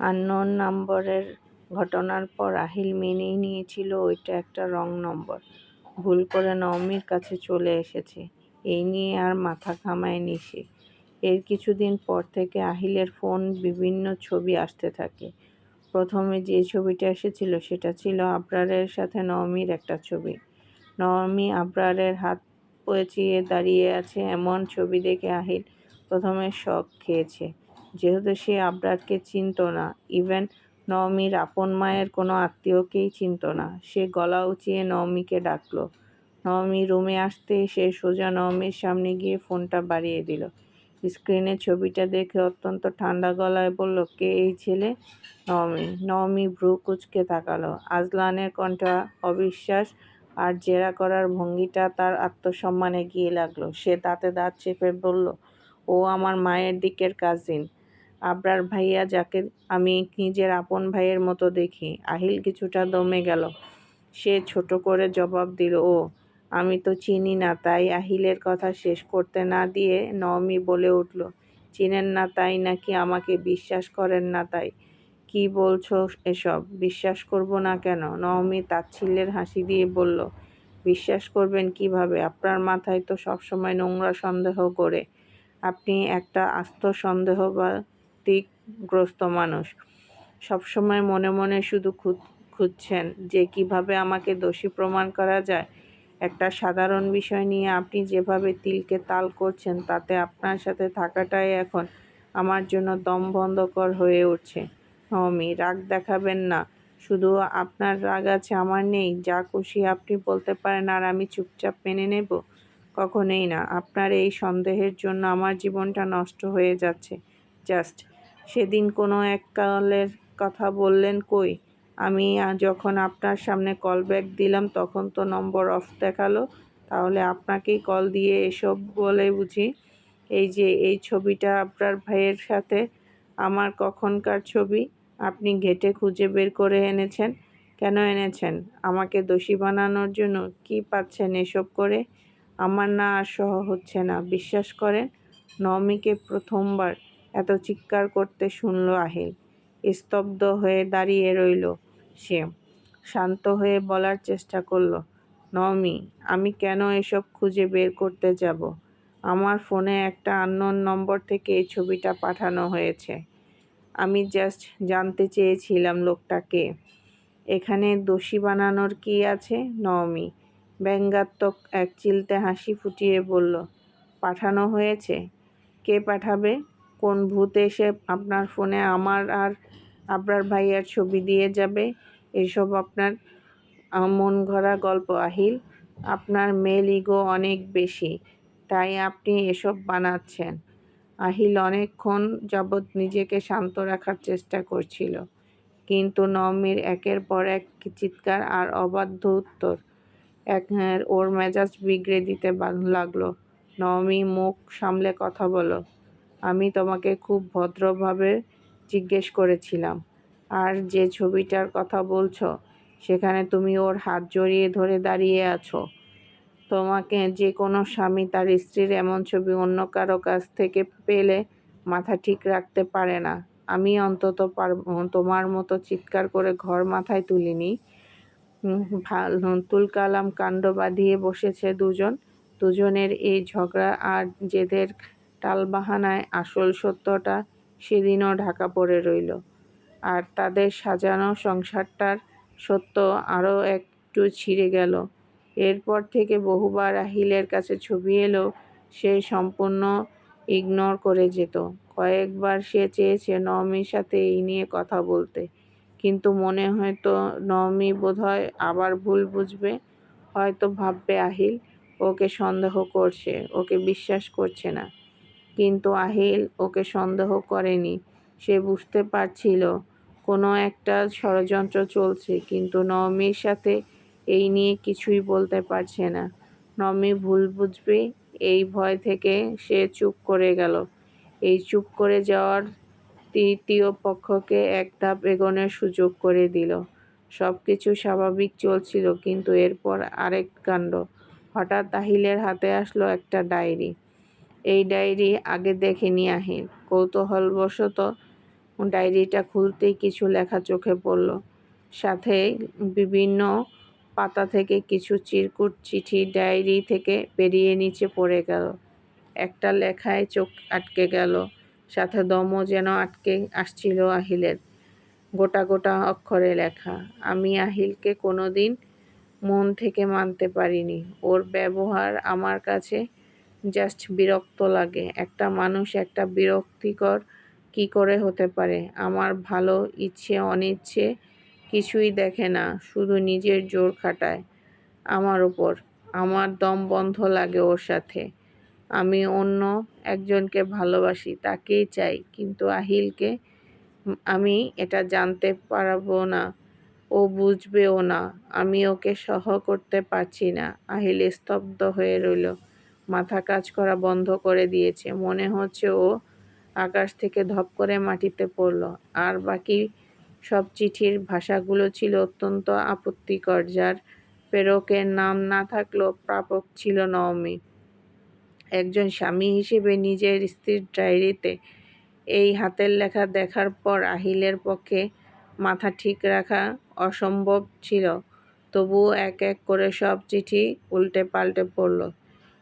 Unknown নম্বরের ঘটনার পর আহিল মেনেই নিয়েছিল ওইটা একটা রং নম্বর। ভুল করে নওমির কাছে চলে এসেছে, এই নিয়ে আর মাথা ঘামায়নি সে। এর কিছুদিন পর থেকে আহিলের ফোন বিভিন্ন ছবি আসতে থাকে। প্রথমে যে ছবিটা এসেছিল সেটা ছিল আবরারের সাথে নওমির একটা ছবি। নওমি আবরারের হাত পেঁচিয়ে দাঁড়িয়ে আছে এমন ছবি দেখে আহিল প্রথমে শক খেয়েছে, যেহেতু সে আবরারকে চিনত না, ইভেন নওমির আপন মায়ের কোনো আত্মীয়কেই চিনত না। সে গলা উঁচিয়ে নওমিকে ডাকল। নওমি রুমে আসতেই সে সোজা নওমির সামনে গিয়ে ফোনটা বাড়িয়ে দিল। স্ক্রিনে ছবিটা দেখে অত্যন্ত ঠান্ডা গলায় বলল, কে এই ছেলে? নওমি ভ্রু কুঁচকে তাকালো। আজলানের কণ্ঠ অবিশ্বাস আর জেরা করার ভঙ্গিটা তার আত্মসম্মানে গিয়ে লাগলো। সে দাঁতে দাঁত চেপে বলল, ও আমার মায়ের দিকের কাজিন, আবরার ভাইয়া, যাকে আমি নিজের আপন ভাইয়ের মতো দেখি। আহিল কিছুটা দমে গেল। সে ছোট করে জবাব দিল, ও, আমি তো চিনি না। তাই আহিলের কথা শেষ করতে না দিয়ে নওমি বলে উঠল, চিনেন না তাই নাকি আমাকে বিশ্বাস করেন না তাই? কি বলছো এসব? বিশ্বাস করব না কেন? নওমি তাচ্ছিল্যের হাসি দিয়ে বলল, বিশ্বাস করবেন কিভাবে? আপনার মাথায় তো সবসময় নোংরা সন্দেহ গড়ে। আপনি একটা আস্ত সন্দেহবাতিকগ্রস্ত মানুষ। সবসময় মনে মনে শুধু খুঁজছেন যে কিভাবে আমাকে দোষী প্রমাণ করা যায়। একটা সাধারণ বিষয় নিয়ে আপনি যেভাবে তিলকে তাল করছেন, তাতে আপনার সাথে থাকাটাই এখন আমার জন্য দমবন্ধকর হয়ে উঠছে। নওমি, রাগ দেখাবেন না। শুধু আপনার রাগ আছে, আমার নেই? যা খুশি আপনি বলতে পারেন আর আমি চুপচাপ মেনে নেব? কখনোই না। আপনার এই সন্দেহের জন্য আমার জীবনটা নষ্ট হয়ে যাচ্ছে। জাস্ট সেদিন কোনো এক কলের কথা বললেন কই? আমি যখন আপনার সামনে কল ব্যাক দিলাম তখন তো নম্বর অফ দেখালো। তাহলে আপনাকেই কল দিয়ে এসব বলে বুঝি? এই যে এই ছবিটা আপনার ভাইয়ের সাথে আমার কখনকার ছবি, আপনি ঘেঁটে খুঁজে বের করে এনেছেন। কেন এনেছেন? আমাকে দোষী বানানোর জন্য? কি পাচ্ছেন এসব করে? আমার না আর সহ্য হচ্ছে না, বিশ্বাস করেন। নওমিকে প্রথমবার এত চিৎকার করতে শুনল আহিল। স্তব্ধ হয়ে দাঁড়িয়ে রইল সে। শান্ত হয়ে বলার চেষ্টা করল, নওমি, আমি কেন এসব খুঁজে বের করতে যাব? আমার ফোনে একটা আননোন নম্বর থেকে এই ছবিটা পাঠানো হয়েছে। আমি জাস্ট জানতে চেয়েছিলাম লোকটা কে। এখানে দোষী বানানোর কি আছে? নওমি ব্যঙ্গাত্মক এক চিলতে হাসি ফুটিয়ে বলল, পাঠানো হয়েছে? কে পাঠাবে? কোন ভূত এসে আপনার ফোনে আমার আর আবরার ভাইয়ার ছবি দিয়ে যাবে? এসব আপনার মন গড়া গল্প আহিল। আপনার মেল ইগো অনেক বেশি, তাই আপনি এসব বানাচ্ছেন। আহিল অনেকক্ষণ যাবৎ নিজেকে শান্ত রাখার চেষ্টা করছিল, কিন্তু নওমির একের পর এক চিৎকার আর অবাধ্য উত্তর ওর মেজাজ বিগড়ে দিতে লাগলো। নওমি, মুখ সামলে কথা বলো। আমি তোমাকে খুব ভদ্রভাবে জিজ্ঞেস করেছিলাম। আর যে ছবিটার কথা বলছো, সেখানে তুমি ওর হাত জড়িয়ে ধরে দাঁড়িয়ে আছো। তোমাকে যে কোনো স্বামী তার স্ত্রীর এমন ছবি অন্য কারো কাছ থেকে পেলে মাথা ঠিক রাখতে পারে না। আমি অন্তত তোমার মতো চিৎকার করে ঘর মাথায় তুলিনি। তুলকালাম কাণ্ড বাঁধিয়ে বসেছে দুজনের এই ঝগড়া আর জেদের টালবাহানায় আসল সত্যটা সেদিনও ঢাকা পড়ে রইল। আর তাদের সাজানো সংসারটার সত্য আরও একটু ছিঁড়ে গেল। এরপর থেকে বহুবার আহিলের কাছে ছবি এলেও সে সম্পূর্ণ ইগনোর করে যেত। কয়েকবার সে চেয়েছে নওমির সাথে এই নিয়ে কথা বলতে, কিন্তু মনে হতো নওমি বোধহয় আবার ভুল বুঝবে। হয়তো ভাববে আহিল ওকে সন্দেহ করছে, ওকে বিশ্বাস করছে না। কিন্তু আহিল ওকে সন্দেহ করেনি। সে বুঝতে পারছিল কোনো একটা ষড়যন্ত্র চলছে, কিন্তু নওমির সাথে এই নিয়ে কিছুই বলতে পারছে না। নওমি ভুল বুঝবে, এই ভয় থেকে সে চুপ করে গেল। এই চুপ করে যাওয়ার তৃতীয় পক্ষকে এক ধাপ এগোনোর সুযোগ করে দিল। সব কিছু স্বাভাবিক চলছিল, কিন্তু এরপর আরেক কাণ্ড। হঠাৎ আহিলের হাতে আসলো একটা ডায়েরি। এই ডায়েরি আগে দেখেনি আহিল। কৌতূহলবশত ডায়েরিটা খুলতেই কিছু লেখা চোখে পড়ল, সাথে বিভিন্ন পাতা থেকে কিছু চিরকুট চিঠি ডায়েরি থেকে বেরিয়ে নিচে পড়ে গেল। একটা লেখায় চোখ আটকে গেল, সাথে দমও যেন আটকে আসছিল আহিলের। গোটা গোটা অক্ষরে লেখা, আমি আহিলকে কোনোদিন মন থেকে মানতে পারিনি। ওর ব্যবহার আমার কাছে জাস্ট বিরক্ত লাগে। একটা মানুষ একটা বিরক্তিকর কি করে হতে পারে? আমার ভালো ইচ্ছে অনিচ্ছে কিছুই দেখে না, শুধু নিজের জোর খাটায় আমার ওপর। আমার দম বন্ধ লাগে ওর সাথে। আমি অন্য একজনকে ভালোবাসি, তাকেই চাই, কিন্তু আহিলকে আমি এটা জানতে পারবো না, ও বুঝবেও না। আমি ওকে সহ করতে পারছি না। আহিল স্তব্ধ হয়ে রইল, মাথা কাজ করা বন্ধ করে দিয়েছে। মনে হচ্ছে ও আকাশ থেকে ধপ করে মাটিতে পড়ল। আর বাকি সব চিঠির ভাষাগুলো ছিল অত্যন্ত আপত্তিকর, যার প্রেরকের নাম না থাকলেও প্রাপক ছিল নওমি। একজন স্বামী হিসেবে নিজের স্ত্রীর ডায়েরিতে এই হাতের লেখা দেখার পর আহিলের পক্ষে মাথা ঠিক রাখা অসম্ভব ছিল। তবুও এক এক করে সব চিঠি উল্টে পাল্টে পড়ল।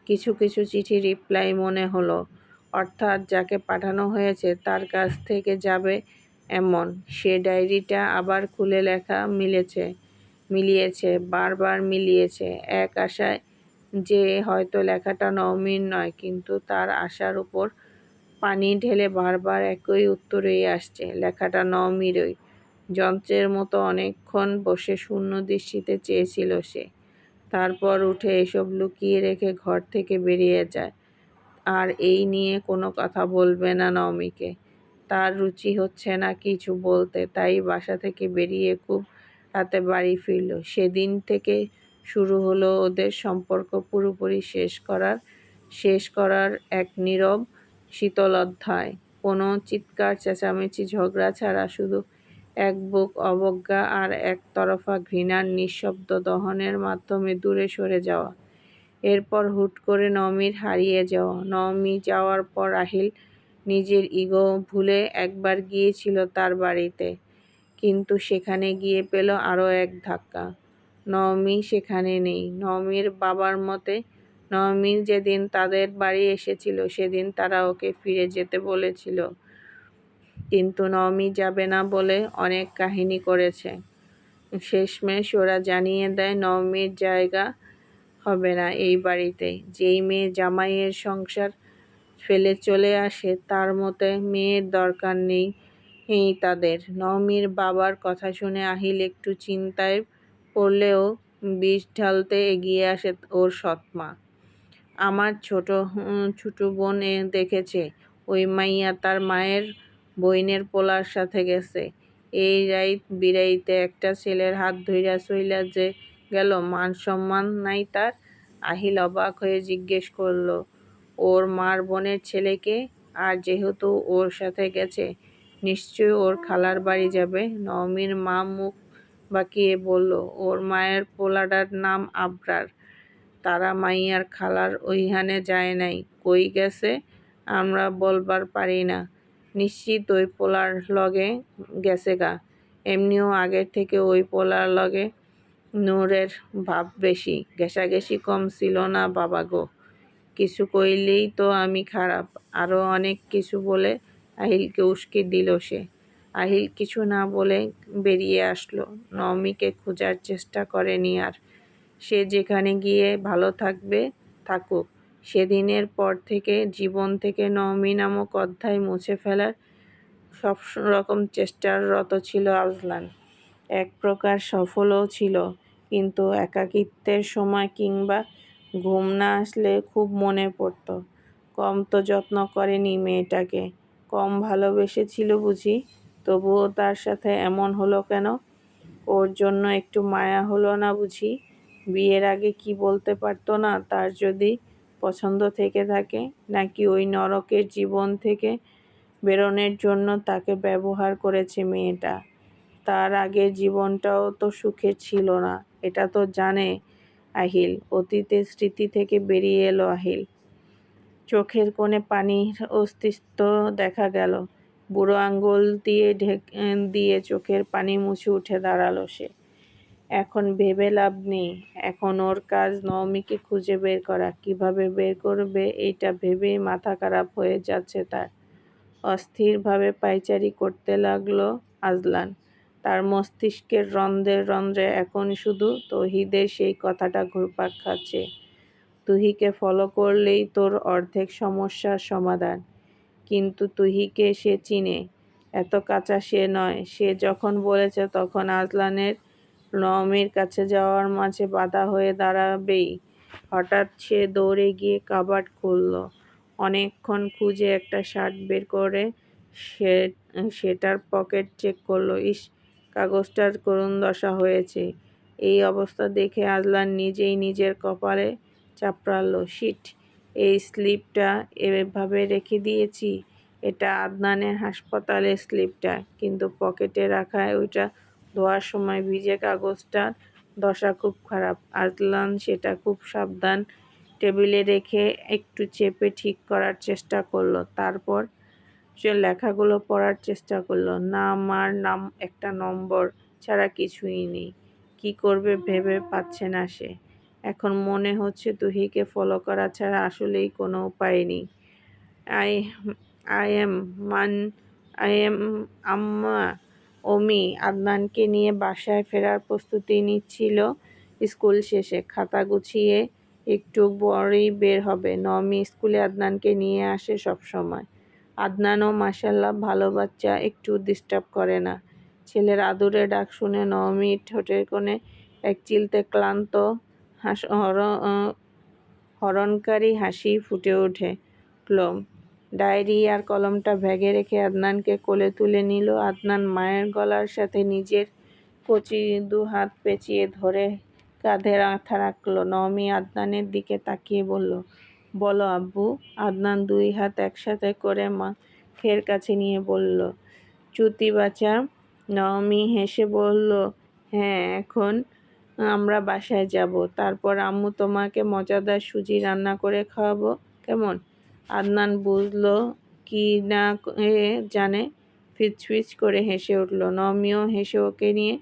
কিছু কিছু চিঠি রিপ্লাই মনে হলো, অর্থাৎ যাকে পাঠানো হয়েছে তার কাছ থেকে যাবে এমন। সে ডায়েরিটা আবার খুলে লেখা মিলিয়েছে, বারবার মিলিয়েছে, এক আশায় যে হয়তো লেখাটা নওমির নয়, কিন্তু তার আশার উপর পানি ঢেলে বারবার একই উত্তরেই আসছে, লেখাটা নওমিরই। যন্ত্রের মতো অনেকক্ষণ বসে শূন্য দৃষ্টিতে চেয়েছিল সে। তারপর উঠে এসব লুকিয়ে রেখে ঘর থেকে বেরিয়ে যায়। আর এই নিয়ে কোনো কথা বলবে না নওমিকে। তার রুচি হচ্ছে না কিছু বলতে, তাই বাসা থেকে বেরিয়ে খুব রাতে বাড়ি ফিরল। সেদিন থেকে শুরু হলো ওদের সম্পর্ক পুরোপুরি শেষ করার এক নীরব শীতল অধ্যায়। কোনো চিৎকার চেঁচামেচি ঝগড়া ছাড়া, শুধু এক বুক অবজ্ঞা আর একতরফা ঘৃণার নিঃশব্দ দহনের মাধ্যমে দূরে সরে যাওয়া। এরপর হুট করে নওমির হারিয়ে যাওয়া। নওমি যাওয়ার পর আহিল নিজের ইগো ভুলে একবার গিয়েছিল তার বাড়িতে, কিন্তু সেখানে গিয়ে পেল আরও এক ধাক্কা। নওমি সেখানে নেই। নওমির বাবার মতে নওমি যেদিন তাদের বাড়ি এসেছিল সেদিন তারা ওকে ফিরে যেতে বলেছিল, কিন্তু নওমি যাবে না বলে অনেক কাহিনী করেছে। শেষমেশ ওরা জানিয়ে দেয় নওমির জায়গা হবে না এই বাড়িতে। যেই মেয়ে জামাইয়ের সংসার ফেলে চলে আসে, তার মতে মেয়ের দরকার নেই তাদের। নওমির বাবার কথা শুনে আহিল একটু চিন্তায় পড়লেও বিষ ঢালতে এগিয়ে আসে ওর সৎমা। আমার ছোট বোন দেখেছে, ওই মাইয়া তার মায়ের বইনের পোলার সাথে গেছে। এই রাইত বিরাইতে একটা ছেলের হাত ধইরা চইলা যে গেল, মান সম্মান নাই তার। আহিল অবাক হয়ে জিজ্ঞেস করল, ওর মার বোনের ছেলেকে? আর যেহেতু ওর সাথে গেছে, নিশ্চয় ওর খালার বাড়ি যাবে। নওমির মা মুখ বাঁকিয়ে বলল, ওর মায়ের পোলাডার নাম আবরার। তারা মাইয়ার খালার ওইখানে যায় নাই। কই গেছে আমরা বলবার পারি না। নিশ্চিত ওই পোলার লগে গেছে গা। এমনিও আগের থেকে ওই পোলার লগে নূরের ভাব বেশি, ঘেঁষাঘেঁষি কম ছিল না বাবা গো। কিছু কইলেই তো আমি খারাপ, আরও অনেক কিছু বলে আহিলকে উস্কে দিল সে। আহিল কিছু না বলে বেরিয়ে আসলো। নওমিকে খোঁজার চেষ্টা করেনি আর। সে যেখানে গিয়ে ভালো থাকবে থাকুক। সেদিনের পর থেকে জীবন থেকে নওমি নামক অধ্যায় মুছে ফেলার সব রকম চেষ্টার রত ছিল আজলান। এক প্রকার সফলও ছিল, কিন্তু একাকিত্বের সময় কিংবা ঘুম না আসলে খুব মনে পড়ত। কম তো যত্ন করেনি মেয়েটাকে, কম ভালোবেসেছিল বুঝি। তবুও তার সাথে এমন হলো কেন? ওর জন্য একটু মায়া হলো না বুঝি? বিয়ের আগে কি বলতে পারতো না তার যদি পছন্দ থেকে থাকে? নাকি ওই নরকের জীবন থেকে বেরোনোর জন্য তাকে ব্যবহার করেছে মেয়েটা? তার আগের জীবনটাও তো সুখের ছিল না, এটা তো জানে আহিল। অতীতের স্মৃতি থেকে বেরিয়ে এলো আহিল। চোখের কোণে পানির অস্তিত্ব দেখা গেল। বুড়ো আঙ্গুল দিয়ে চোখের পানি মুছে উঠে দাঁড়ালো সে। এখন ভেবে লাভ নেই। এখন ওর কাজ নওমিকে খুঁজে বের করা। কিভাবে বের করবে এইটা ভেবেই মাথা খারাপ হয়ে যাচ্ছে তার। অস্থিরভাবে পায়চারি করতে লাগলো আজলান। তার মস্তিষ্কের রন্ধ্রে রন্ধ্রে এখন শুধু তৌহিদের সেই কথাটা ঘুরপাক খাচ্ছে। তুহিকে ফলো করলেই তোর অর্ধেক সমস্যার সমাধান। কিন্তু তুহিকে সে চিনে, এত কাঁচা সে নয়। সে যখন বলেছে তখন আজলানের নওমির কাছে যাওয়ার মাঝে বাধা হয়ে দাঁড়াবেই। হঠাৎ সে দৌড়ে গিয়ে কাবার্ড খুলল। অনেকক্ষণ খুঁজে একটা শার্ট বের করে সেটার পকেট চেক করলো। ইস, কাগজটার করুণ দশা হয়েছে। এই অবস্থা দেখে আজলান নিজেই নিজের কপালে চাপড়ালো। শিট, এই স্লিপটা এভাবে রেখে দিয়েছি। এটা আদনানের হাসপাতালের স্লিপটা, কিন্তু পকেটে রাখা ওইটা ধোয়ার সময় ভিজে কাগজটার দশা খুব খারাপ। আজলান সেটা খুব সাবধান টেবিলে রেখে একটু চেপে ঠিক করার চেষ্টা করলো। তারপর সে লেখাগুলো পড়ার চেষ্টা করলো। নাম আর নাম একটা নম্বর ছাড়া কিছুই নেই। কি করবে ভেবে পাচ্ছে না সে। এখন মনে হচ্ছে তুহিকে ফলো করা ছাড়া আসলেই কোনো উপায় নেই। আই আই এম মান আই এম আম্মা অমি আদনানকে নিয়ে বাসায় ফেরার প্রস্তুতি নিচ্ছিল। স্কুল শেষে খাতা গুছিয়ে একটু পরেই বের হবে। নওমি স্কুলে আদনানকে নিয়ে আসে সব সময়। আদনানও মাশাআল্লাহ ভালো বাচ্চা, একটু ডিস্টার্ব করে না। ছেলের আদুরে ডাক শুনে নওমির ঠোঁটের কোণে এক চিলতে ক্লান্ত হরণকারী হাসি ফুটে উঠল। ডায়েরি আর কলমটা ব্যাগে রেখে আদনানকে কোলে তুলে নিল। আদনান মায়ের গলার সাথে নিজের কচি দুহাত পেঁচিয়ে ধরে কাঁধে মাথা রাখল। নওমি আদনানের দিকে তাকিয়ে বলল, বলো আব্বু। আদনান দুই হাত একসাথে করে মাথের কাছে নিয়ে বলল, চুতি বাচ্চা। নওমি হেসে বলল, হ্যাঁ, এখন আমরা বাসায় যাব। তারপর আম্মু তোমাকে মজাদার সুজি রান্না করে খাওয়াবো, কেমন? আদনান বুঝল কি না জানে ফিচফিচ করে হেসে উঠল। নওমিও হেসে ওকে নিয়ে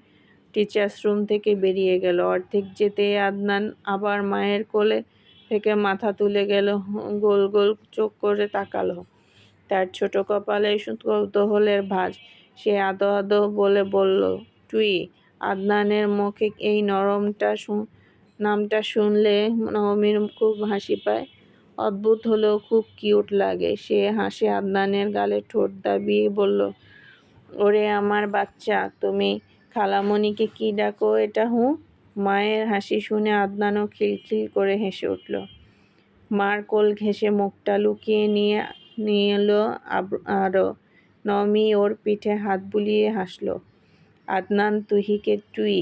টিচার্স রুম থেকে বেরিয়ে গেল। অর্ধেক যেতেই আদনান আবার মায়ের কোলে থেকে মাথা তুলে গেল, গোল গোল চোখ করে তাকালো। তার ছোট কপালে কৌতূহলের ভাঁজ। সে আদো আদো বলে বলল, টুই। আদনানের মুখে এই নামটা শুনলে নওমির খুব হাসি পায়। অদ্ভুত হলেও খুব কিউট লাগে। সে হাসে আদনানের গালে ঠোঁট দাবিয়ে বলল, ওরে আমার বাচ্চা, তুমি খালামণিকে কি ডাকো এটা? মায়ের হাসি শুনে আদনানও খিলখিল করে হেসে উঠল। মার কোল ঘেঁষে মুখটা লুকিয়ে নিল আরও। নওমি ওর পিঠে হাত বুলিয়ে হাসল। আদনান তুহিকে টুই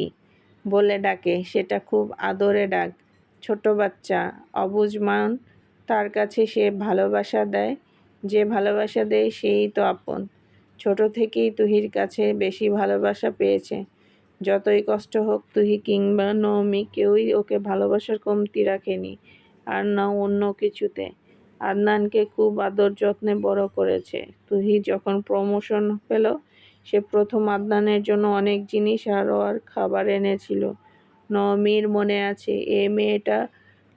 বলে ডাকে, সেটা খুব আদরে ডাক। ছোট বাচ্চা, অবুঝ মান, তার কাছে সে ভালোবাসা দেয়। যে ভালোবাসা দেয় সেই তো আপন। ছোট থেকেই তুহির কাছে বেশি ভালোবাসা পেয়েছে। যতই কষ্ট হোক, তুহি কিংবা নওমি কেউই ওকে ভালোবাসার কমতি রাখেনি, আর না অন্য কিছুতে। আদনানকে খুব আদর যত্নে বড় করেছে। তুহি যখন প্রমোশন পেল, সে প্রথম আদনানের জন্য অনেক জিনিস আর খাবার এনেছিল। নওমির মনে আছে, এ মেয়েটা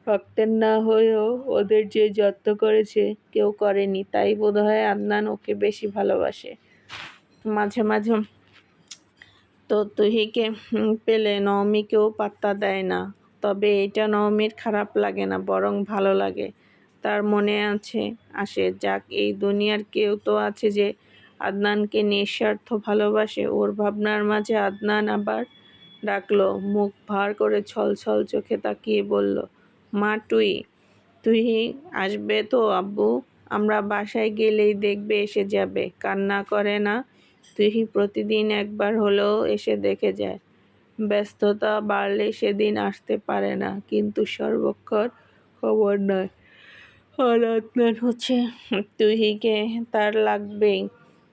রক্তের না হয়েও ওদের যে যত্ন করেছে কেউ করেনি। তাই বোধহয় আদনান ওকে বেশি ভালোবাসে। মাঝে মাঝে তো তুহিকে পেলে নওমিকেও পাত্তা দেয় না। তবে এটা নওমির খারাপ লাগে না, বরং ভালো লাগে। তার মনে আসে, যাক, এই দুনিয়ার কেউ তো আছে যে আদনানকে নিঃস্বার্থ ভালোবাসে। ওর ভাবনার মাঝে আদনান আবার ডাকলো, মুখ ভার করে ছলছল চোখে তাকিয়ে বলল, মা টুই। তুহি আসবে তো আব্বু? আমরা বাসায় গেলেই দেখবে এসে যাবে। কান্না করে না? তুহি প্রতিদিন একবার হলেও এসে দেখে যায়। ব্যস্ততা বাড়লে সেদিন আসতে পারে না, কিন্তু সর্বক্ষণ খবর নয়। আর আদনান হচ্ছে তুহিকে তার লাগবেই।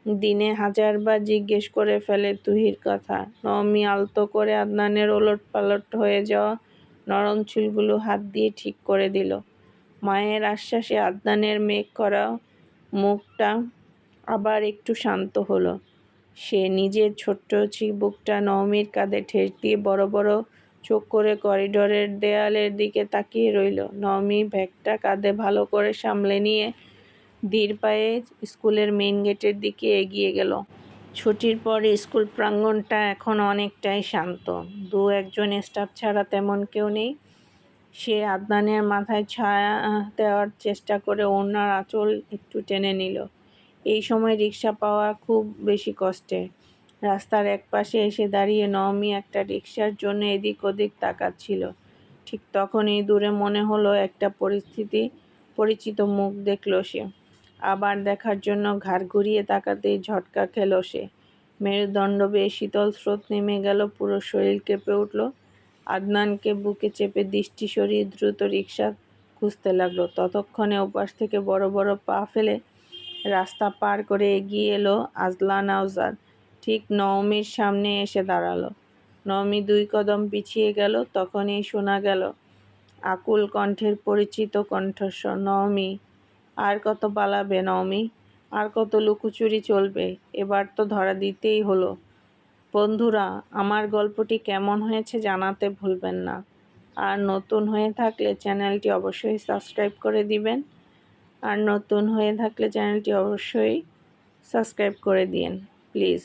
দিনে 1000 বার জিজ্ঞেস করে ফেলে তুহির কথা। নওমি আলতো করে আদনানের ওলট পালট হয়ে যাওয়া নরম চুলগুলো হাত দিয়ে ঠিক করে দিল। মায়ের আশ্বাসে আদনানের মেঘ করা মুখটা আবার একটু শান্ত হলো। সে নিজের ছোট্ট চিবুকটা নওমীর কাঁধে ঠেস দিয়ে বড় বড় চোখ করে করিডোরের দেয়ালের দিকে তাকিয়ে রইল। নওমী ব্যাগটা কাঁধে ভালো করে সামলে নিয়ে ধীর পায়ে স্কুলের মেইন গেটের দিকে এগিয়ে গেল। ছুটির পর স্কুল প্রাঙ্গণটা এখন অনেকটাই শান্ত। দু-একজন স্টাফ ছাড়া তেমন কেউ নেই। সে আদনানের মাথায় ছায়া দেওয়ার চেষ্টা করে ওড়নার আঁচল একটু টেনে নিল। এই সময় রিকশা পাওয়া খুব বেশি কষ্টের। রাস্তার একপাশে এসে দাঁড়িয়ে নওমী একটা রিকশার জন্য এদিক ওদিক তাকাচ্ছিল। ঠিক তখনই দূরে মনে হলো একটা পরিচিত মুখ দেখল সে। আবার দেখার জন্য ঘাড় ঘুরিয়ে তাকাতেই ঝটকা খেল সে। মেরুদণ্ড বেয়ে শীতল স্রোত নেমে গেল, পুরো শরীর কেঁপে উঠল। আদনানকে বুকে চেপে দৃষ্টি সরিয়ে দ্রুত রিকশা খুঁজতে লাগলো। ততক্ষণে ওপাশ থেকে বড় বড় পা ফেলে রাস্তা পার করে এগিয়ে এলো আজলা নওজাদ। ঠিক নওমীর সামনে এসে দাঁড়ালো। নওমী 2 কদম পিছিয়ে গেল। তখনই শোনা গেল আকুল কণ্ঠের পরিচিত কণ্ঠস্বর, "নওমী, আর কত পালাবে নওমী? আর কত লুকোচুরি চলবে? এবার তো ধরা দিতেই হলো।" বন্ধুরা, আমার গল্পটি কেমন হয়েছে জানাতে ভুলবেন না। আর নতুন হয়ে থাকলে চ্যানেলটি অবশ্যই সাবস্ক্রাইব করে দিবেন। প্লিজ।